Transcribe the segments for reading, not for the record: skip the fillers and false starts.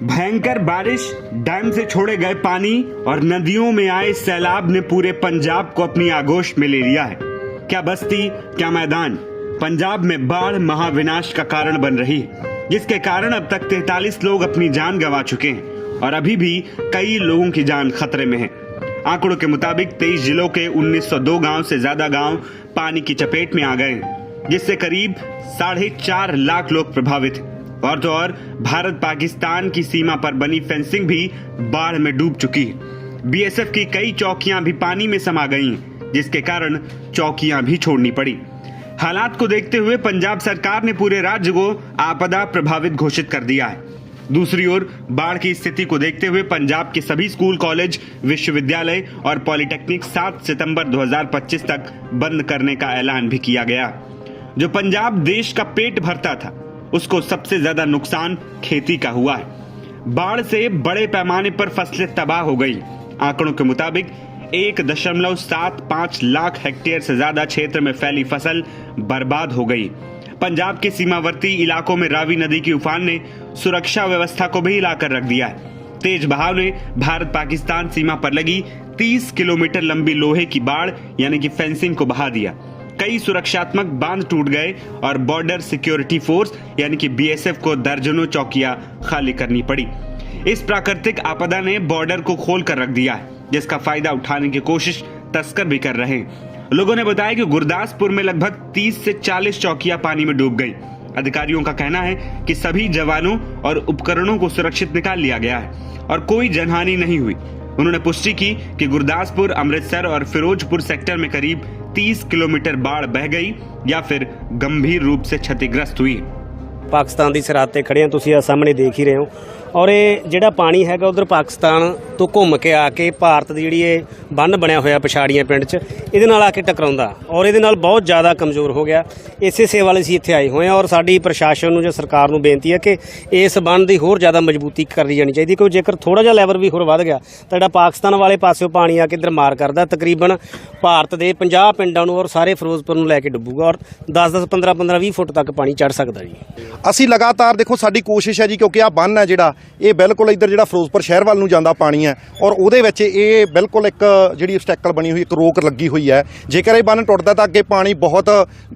भयंकर बारिश, डैम से छोड़े गए पानी और नदियों में आए सैलाब ने पूरे पंजाब को अपनी आगोश में ले लिया है। क्या बस्ती, क्या मैदान, पंजाब में बाढ़ महाविनाश का कारण बन रही है, जिसके कारण अब तक 43 लोग अपनी जान गंवा चुके हैं और अभी भी कई लोगों की जान खतरे में है। आंकड़ों के मुताबिक 23 जिलों के 1902 गांव से ज्यादा गांव पानी की चपेट में आ गए हैं, जिससे करीब 4.5 लाख लोग प्रभावित हैं। और तो और भारत पाकिस्तान की सीमा पर बनी फेंसिंग भी बाढ़ में डूब चुकी है। बीएसएफ की कई चौकियां भी पानी में समा गई, जिसके कारण चौकियां भी छोड़नी पड़ी। हालात को देखते हुए पंजाब सरकार ने पूरे राज्य को आपदा प्रभावित घोषित कर दिया है। दूसरी ओर बाढ़ की स्थिति को देखते हुए पंजाब के सभी स्कूल, कॉलेज, विश्वविद्यालय और पॉलिटेक्निक 7 सितंबर 2025 तक बंद करने का ऐलान भी किया गया। जो पंजाब देश का पेट भरता था, उसको सबसे ज्यादा नुकसान खेती का हुआ है। बाढ़ से बड़े पैमाने पर फसलें तबाह हो गई। आंकड़ों के मुताबिक 1.75 लाख हेक्टेयर से ज्यादा क्षेत्र में फैली फसल बर्बाद हो गई। पंजाब के सीमावर्ती इलाकों में रावी नदी की उफान ने सुरक्षा व्यवस्था को भी हिलाकर रख दिया है। तेज बहाव ने भारत पाकिस्तान सीमा पर लगी 30 किलोमीटर लंबी लोहे की बाड़ यानी कि फेंसिंग को बहा दिया। कई सुरक्षात्मक बांध टूट गए और बॉर्डर सिक्योरिटी फोर्स यानी कि बीएसएफ को दर्जनों चौकियां खाली करनी पड़ी। इस प्राकृतिक आपदा ने बॉर्डर को खोल कर रख दिया है, जिसका फायदा उठाने की कोशिश तस्कर भी कर रहे हैं। लोगों ने बताया कि गुरदासपुर में लगभग 30 से 40 चौकियां पानी में डूब गई। अधिकारियों का कहना है कि सभी जवानों और उपकरणों को सुरक्षित निकाल लिया गया है और कोई जनहानि नहीं हुई। उन्होंने पुष्टि की कि गुरदासपुर, अमृतसर और फिरोजपुर सेक्टर में करीब 30 किलोमीटर बाढ़ बह गई या फिर गंभीर रूप से क्षतिग्रस्त हुई। पाकिस्तान की सरहद ते खड़े हैं, तुसीं सामने देख ही रहे हो। और ये ਜਿਹੜਾ ਪਾਣੀ ਹੈਗਾ ਉਧਰ ਪਾਕਿਸਤਾਨ ਤੋਂ ਘੁੰਮ ਕੇ ਆ ਕੇ ਭਾਰਤ ਦੀ ਜਿਹੜੀ ਇਹ ਬੰਨ ਬਣਿਆ ਹੋਇਆ ਪਛਾੜੀਆਂ ਪਿੰਡ 'ਚ ਇਹਦੇ ਨਾਲ ਆ ਕੇ ਟਕਰਾਉਂਦਾ ਔਰ ਇਹਦੇ ਨਾਲ ਬਹੁਤ ਜ਼ਿਆਦਾ ਕਮਜ਼ੋਰ ਹੋ ਗਿਆ। ਇਸੇ ਸੇਵਾ ਲਈ ਅਸੀਂ ਇੱਥੇ ਆਏ ਹੋਏ ਹਾਂ ਔਰ ਸਾਡੀ ਪ੍ਰਸ਼ਾਸਨ ਨੂੰ ਜਾਂ ਸਰਕਾਰ ਨੂੰ ਬੇਨਤੀ ਹੈ ਕਿ ਇਸ ਬੰਨ ਦੀ ਹੋਰ ਜ਼ਿਆਦਾ ਮਜ਼ਬੂਤੀ ਕਰੀ ਜਾਣੀ ਚਾਹੀਦੀ, ਕਿਉਂਕਿ ਜੇਕਰ ਥੋੜਾ ਜਿਹਾ ਲੈਵਲ ਵੀ ਹੋਰ ਵੱਧ ਗਿਆ ਤਾਂ ਜਿਹੜਾ ਪਾਕਿਸਤਾਨ ਵਾਲੇ ਪਾਸਿਓਂ ਪਾਣੀ ਆ ਕੇ ਇੱਧਰ ਮਾਰ ਕਰਦਾ ਤਕਰੀਬਨ ਭਾਰਤ ਦੇ 50 ਪਿੰਡਾਂ ਨੂੰ ਔਰ ਸਾਰੇ ਫਿਰੋਜ਼ਪੁਰ ਨੂੰ ਲੈ ਕੇ ਡੁੱਬੂਗਾ ਔਰ 10-10, 15-15, 20 ਫੁੱਟ ਤੱਕ ਪਾਣੀ ਚੜ ਸਕਦਾ ਜੀ। ਅਸੀਂ ਲਗਾਤਾਰ ਦੇਖੋ ਸਾਡੀ ਕੋਸ਼ਿਸ਼ ਹੈ ਜੀ, ਕਿਉਂਕਿ ਆ ਬੰਨ ਹੈ ਜਿਹੜਾ ਇਹ ਬਿਲਕੁਲ ਇੱਧਰ ਜਿਹੜਾ ਫਿਰੋਜ਼ਪੁਰ ਸ਼ਹਿਰ ਵੱਲ ਨੂੰ ਜਾਂਦਾ ਪਾਣੀ ਹੈ ਔਰ ਉਹਦੇ ਵਿੱਚ ਇਹ ਬਿਲਕੁਲ ਇੱਕ ਜਿਹੜੀ ਸਟੈਕਲ ਬਣੀ ਹੋਈ, ਇੱਕ ਰੋਕ ਲੱਗੀ ਹੋਈ ਹੈ। ਜੇਕਰ ਇਹ ਬੰਨ ਟੁੱਟਦਾ ਤਾਂ ਅੱਗੇ ਪਾਣੀ ਬਹੁਤ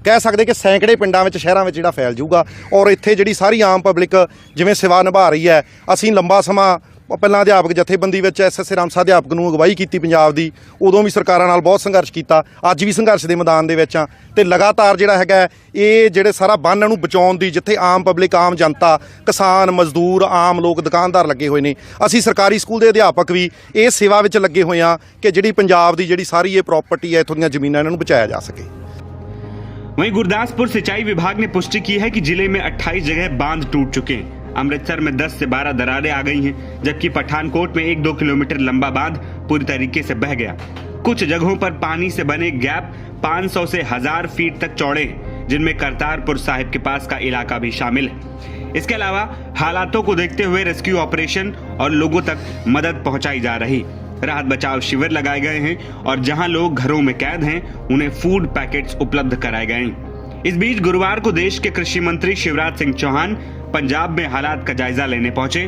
ਕਹਿ ਸਕਦੇ ਕਿ ਸੈਂਕੜੇ ਪਿੰਡਾਂ ਵਿੱਚ, ਸ਼ਹਿਰਾਂ ਵਿੱਚ ਜਿਹੜਾ ਫੈਲ ਜਾਊਗਾ ਔਰ ਇੱਥੇ ਜਿਹੜੀ ਸਾਰੀ ਆਮ ਪਬਲਿਕ ਜਿਵੇਂ ਸੇਵਾ ਨਿਭਾ ਰਹੀ ਹੈ। ਅਸੀਂ ਲੰਬਾ ਸਮਾਂ ਪਹਿਲਾਂ ਅਧਿਆਪਕ ਜਥੇਬੰਦੀ ਵਿੱਚ ਐਸਐਸਏ ਰਾਮਸਾ ਅਧਿਆਪਕ ਨੂੰ ਅਗਵਾਈ ਕੀਤੀ ਪੰਜਾਬ ਦੀ, ਉਦੋਂ ਵੀ ਸਰਕਾਰਾਂ ਨਾਲ ਬਹੁਤ ਸੰਘਰਸ਼ ਕੀਤਾ। ਅੱਜ ਵੀ ਸੰਘਰਸ਼ ਦੇ ਮੈਦਾਨ ਦੇ ਵਿੱਚ ਆ ਤੇ ਲਗਾਤਾਰ ਜਿਹੜਾ ਹੈਗਾ ਇਹ ਜਿਹੜੇ ਸਾਰਾ ਬੰਨ ਨੂੰ ਬਚਾਉਣ ਦੀ, ਜਿੱਥੇ ਆਮ ਪਬਲਿਕ, ਆਮ ਜਨਤਾ, ਕਿਸਾਨ, ਮਜ਼ਦੂਰ, ਆਮ ਲੋਕ, ਦੁਕਾਨਦਾਰ ਲੱਗੇ ਹੋਏ ਨੇ। ਅਸੀਂ ਸਰਕਾਰੀ ਸਕੂਲ ਦੇ ਅਧਿਆਪਕ ਵੀ ਇਹ ਸੇਵਾ ਵਿੱਚ ਲੱਗੇ ਹੋਏ ਆ ਕਿ ਜਿਹੜੀ ਪੰਜਾਬ ਦੀ ਜਿਹੜੀ ਸਾਰੀ ਇਹ ਪ੍ਰੋਪਰਟੀ ਹੈ, ਇੱਥੋਂ ਦੀਆਂ ਜ਼ਮੀਨਾਂ, ਇਹਨਾਂ ਨੂੰ ਬਚਾਇਆ ਜਾ ਸਕੇ। वहीं गुरदासपुर सिंचाई विभाग ने पुष्टि की है कि जिले में 28 जगह बांध टूट चुके हैं। अमृतसर में 10 से 12 दरारें आ गई हैं, जबकि पठानकोट में 1-2 किलोमीटर लंबा बांध पूरी तरीके से बह गया। कुछ जगहों पर पानी से बने गैप 500 से 1000 फीट तक चौड़े, जिनमें करतारपुर साहिब के पास का इलाका भी शामिल है। इसके अलावा हालातों को देखते हुए रेस्क्यू ऑपरेशन और लोगों तक मदद पहुंचाई जा रही। राहत बचाव शिविर लगाए गए हैं और जहां लोग घरों में कैद हैं, उन्हें फूड पैकेट्स उपलब्ध कराए गए हैं। इस बीच गुरुवार को देश के कृषि मंत्री शिवराज सिंह चौहान पंजाब में हालात का जायजा लेने पहुंचे,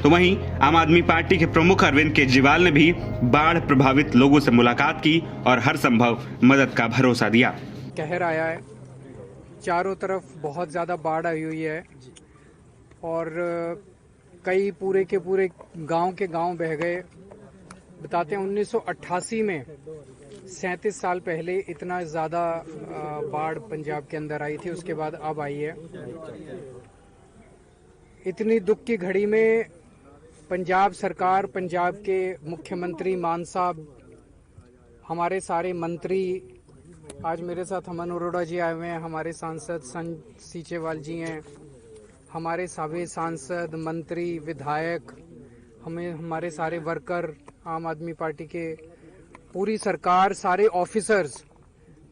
तो वहीं आम आदमी पार्टी के प्रमुख अरविंद केजरीवाल ने भी बाढ़ प्रभावित लोगों से मुलाकात की और हर संभव मदद का भरोसा दिया। कहर आया है, चारों तरफ बहुत ज़्यादा बाढ़ आई हुई है और कई पूरे के पूरे गांव के गांव बह गए। बताते हैं 1988 में 37 साल पहले इतना ज़्यादा बाढ़ पंजाब के अंदर आई थी, उसके बाद अब आई है। इतनी दुख की घड़ी में पंजाब सरकार, पंजाब के मुख्यमंत्री मान साहब, हमारे सारे मंत्री, आज मेरे साथ अमन अरोड़ा जी आए हुए हैं, हमारे सांसद संत सीचेवाल जी हैं, हमारे सभी सांसद, मंत्री, विधायक, हमारे सारे वर्कर, आम आदमी पार्टी के, पूरी सरकार, सारे ऑफिसर्स,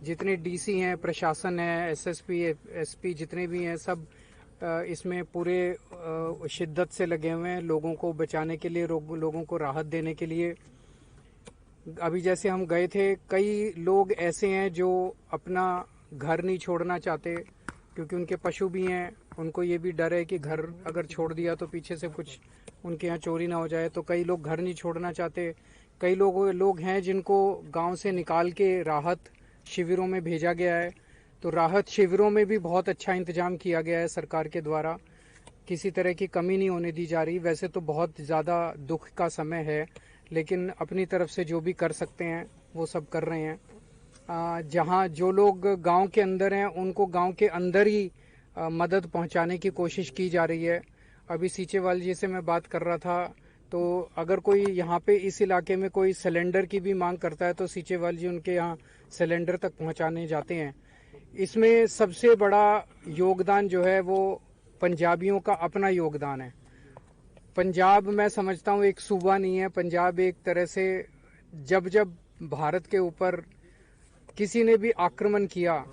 जितने डीसी हैं, प्रशासन है, एसएसपी, एसपी, जितने भी हैं, सब इसमें पूरे शिद्दत से लगे हुए हैं लोगों को बचाने के लिए, लोगों को राहत देने के लिए। अभी जैसे हम गए थे, कई लोग ऐसे हैं जो अपना घर नहीं छोड़ना चाहते क्योंकि उनके पशु भी हैं, उनको ये भी डर है कि घर अगर छोड़ दिया तो पीछे से कुछ उनके यहाँ चोरी ना हो जाए, तो कई लोग घर नहीं छोड़ना चाहते। कई लोग हैं जिनको गांव से निकाल के राहत शिविरों में भेजा गया है, तो राहत शिविरों में भी बहुत अच्छा इंतजाम किया गया है सरकार के द्वारा, किसी तरह की कमी नहीं होने दी जा रही। वैसे तो बहुत ज़्यादा दुख का समय है, लेकिन अपनी तरफ से जो भी कर सकते हैं वो सब कर रहे हैं। जहां जो लोग गांव के अंदर हैं उनको गांव के अंदर ही मदद पहुंचाने की कोशिश की जा रही है। अभी सीचेवाल जी से मैं बात कर रहा था, तो अगर कोई यहाँ पे इस इलाके में कोई सिलेंडर की भी मांग करता है तो सीचेवाल जी उनके यहाँ सिलेंडर तक पहुंचाने जाते हैं। इसमें सबसे बड़ा योगदान जो है वो पंजाबियों का अपना योगदान है। पंजाब मैं समझता हूँ एक सूबा नहीं है, पंजाब एक तरह से जब जब भारत के ऊपर किसी ने भी आक्रमण किया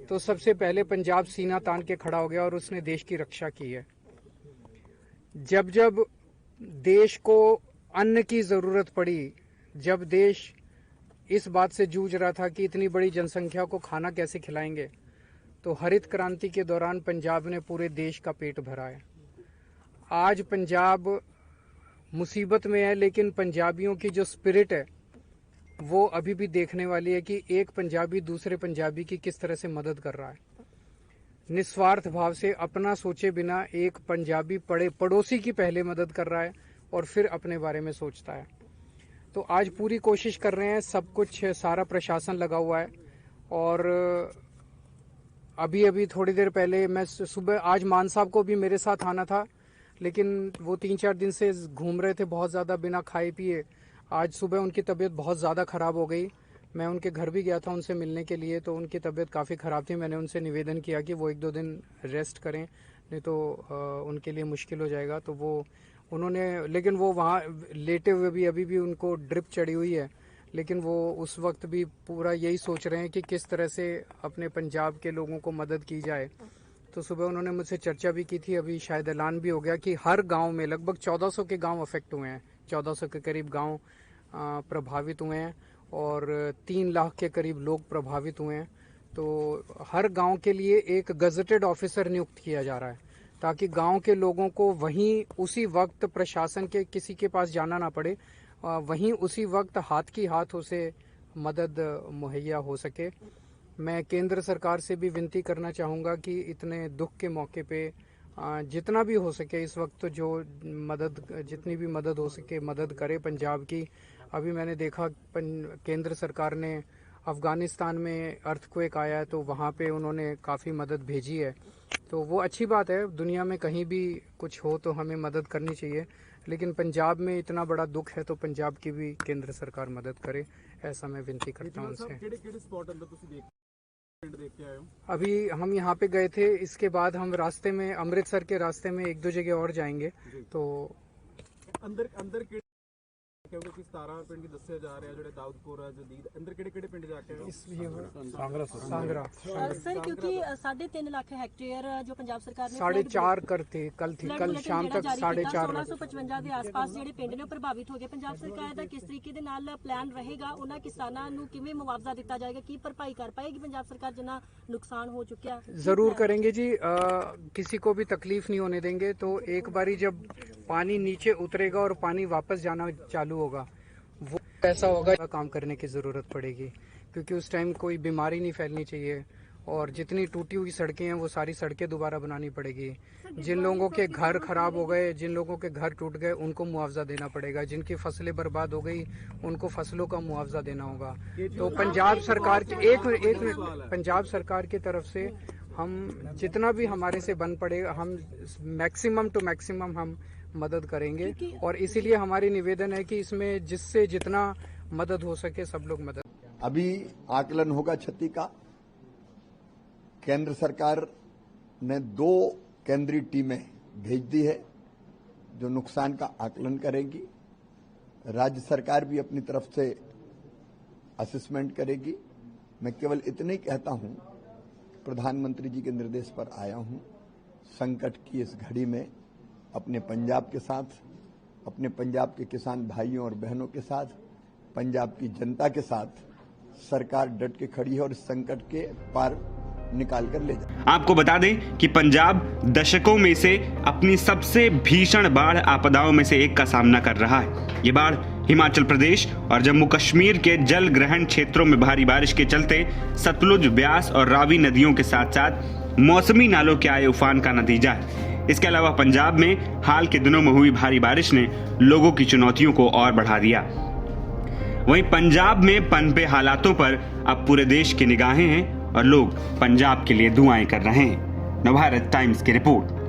तो सबसे पहले पंजाब सीना तान के खड़ा हो गया और उसने देश की रक्षा की है। जब जब देश को अन्न की जरूरत पड़ी, जब देश इस बात से जूझ रहा था कि इतनी बड़ी जनसंख्या को खाना कैसे खिलाएंगे, तो हरित क्रांति के दौरान पंजाब ने पूरे देश का पेट भरा है। आज पंजाब मुसीबत में है, लेकिन पंजाबियों की जो स्पिरिट है वो अभी भी देखने वाली है कि एक पंजाबी दूसरे पंजाबी की किस तरह से मदद कर रहा है। निस्वार्थ भाव से अपना सोचे बिना एक पंजाबी पड़ोसी की पहले मदद कर रहा है और फिर अपने बारे में सोचता है। तो आज पूरी कोशिश कर रहे हैं, सब कुछ सारा प्रशासन लगा हुआ है। और अभी थोड़ी देर पहले मैं सुबह, आज मान साहब को भी मेरे साथ आना था, लेकिन वो 3-4 दिन से घूम रहे थे बहुत ज़्यादा बिना खाए पिए। आज सुबह उनकी तबीयत बहुत ज़्यादा ख़राब हो गई। मैं उनके घर भी गया था उनसे मिलने के लिए, तो उनकी तबीयत काफ़ी ख़राब थी। मैंने उनसे निवेदन किया कि वो 1-2 दिन रेस्ट करें, नहीं तो उनके लिए मुश्किल हो जाएगा। तो वो उन्होंने, लेकिन वो वहाँ लेटे हुए भी अभी भी उनको ड्रिप चढ़ी हुई है, लेकिन वो उस वक्त भी पूरा यही सोच रहे हैं कि किस तरह से अपने पंजाब के लोगों को मदद की जाए। तो सुबह उन्होंने मुझसे चर्चा भी की थी, अभी शायद ऐलान भी हो गया कि हर गांव में लगभग 1400 के गांव अफेक्ट हुए हैं, 1400 के करीब गांव प्रभावित हुए हैं और 3 लाख के करीब लोग प्रभावित हुए हैं। तो हर गांव के लिए एक गजेटेड ऑफिसर नियुक्त किया जा रहा है, ताकि गांव के लोगों को वहीं उसी वक्त प्रशासन के किसी के पास जाना ना पड़े, वहीं उसी वक्त हाथ की हाथ उसे मदद मुहैया हो सके। मैं केंद्र सरकार से भी विनती करना चाहूँगा कि इतने दुख के मौके पे जितना भी हो सके इस वक्त जो जितनी भी मदद हो सके मदद करे पंजाब की। अभी मैंने देखा केंद्र सरकार ने अफ़गानिस्तान में अर्थक्वेक आया है तो वहाँ पे उन्होंने काफ़ी मदद भेजी है, तो वो अच्छी बात है। दुनिया में कहीं भी कुछ हो तो हमें मदद करनी चाहिए, लेकिन पंजाब में इतना बड़ा दुख है तो पंजाब की भी केंद्र सरकार मदद करे, ऐसा मैं विनती करता हूँ उनसे। अभी हम यहाँ पे गए थे, इसके बाद हम रास्ते में अमृतसर के रास्ते में 1-2 जगह और जाएंगे। तो अंदर क्योंकि 17 ਪਿੰਡ ਕੀ ਦੱਸਿਆ ਜਾ ਰਿਹਾ, ਜਿਹੜੇ ਦਾਊਦਪੁਰ ਜਦੀਦ ਅੰਦਰ ਕਿਹੜੇ ਪਿੰਡ ਜਾ ਕੇ सांगरा सर, क्योंकि 3.5 लाख हेक्टेयर जो पंजाब सरकार ने 4.5 कल शाम तक 4.5 1655 ਦੇ ਆਸ-ਪਾਸ ਜਿਹੜੇ ਪਿੰਡ ਨੇ ਪ੍ਰਭਾਵਿਤ ਹੋ ਗਏ। ਪੰਜਾਬ ਸਰਕਾਰ ਦਾ ਕਿਸ ਤਰੀਕੇ ਦੇ ਨਾਲ ਪਲਾਨ ਰਹੇਗਾ, ਉਹਨਾਂ ਕਿਸਾਨਾਂ ਨੂੰ ਕਿਵੇਂ ਮੁਆਵਜ਼ਾ ਦਿੱਤਾ ਜਾਏਗਾ, ਕੀ ਭਰਪਾਈ ਕਰ ਪਾਏਗੀ ਪੰਜਾਬ ਸਰਕਾਰ ਜਿੰਨਾ नुकसान हो चुका? जरूर करेंगे जी, किसी को भी तकलीफ नहीं होने देंगे। तो एक बारी जब पानी नीचे उतरेगा और पानी वापस जाना चालू होगा, वो ऐसा होगा काम करने की जरूरत पड़ेगी, क्योंकि उस टाइम कोई बीमारी नहीं फैलनी चाहिए और जितनी टूटी हुई सड़कें हैं वो सारी सड़कें दोबारा बनानी पड़ेगी। जिन लोगों के घर खराब हो गए, जिन लोगों के घर टूट गए, उनको मुआवजा देना पड़ेगा। जिनकी फसलें बर्बाद हो गई उनको फसलों का मुआवजा देना होगा। तो पंजाब सरकार की पंजाब सरकार की तरफ से हम जितना भी हमारे से बन पड़ेगा, हम मैक्सिमम टू मैक्सिमम हम मदद करेंगे। और इसीलिए हमारी निवेदन है कि इसमें जिससे जितना मदद हो सके सब लोग मदद। अभी आकलन होगा क्षति का। केंद्र सरकार ने 2 केंद्रीय टीमें भेज दी है जो नुकसान का आकलन करेगी। राज्य सरकार भी अपनी तरफ से असेसमेंट करेगी। मैं केवल इतना ही कहता हूं, प्रधानमंत्री जी के निर्देश पर आया हूं, संकट की इस घड़ी में अपने पंजाब के साथ, अपने पंजाब के किसान भाइयों और बहनों के साथ, पंजाब की जनता के साथ सरकार डट के खड़ी है और इस संकट के पार निकाल कर ले जाए। आपको बता दें कि पंजाब दशकों में से अपनी सबसे भीषण बाढ़ आपदाओं में से एक का सामना कर रहा है। ये बाढ़ हिमाचल प्रदेश और जम्मू कश्मीर के जल ग्रहण क्षेत्रों में भारी बारिश के चलते सतलुज, ब्यास और रावी नदियों के साथ साथ मौसमी नालों के आए उफान का नतीजा है। इसके अलावा पंजाब में हाल के दिनों में हुई भारी बारिश ने लोगों की चुनौतियों को और बढ़ा दिया। वहीं पंजाब में पनपे हालातों पर अब पूरे देश की निगाहें हैं और लोग पंजाब के लिए दुआएं कर रहे हैं। नवभारत टाइम्स की रिपोर्ट।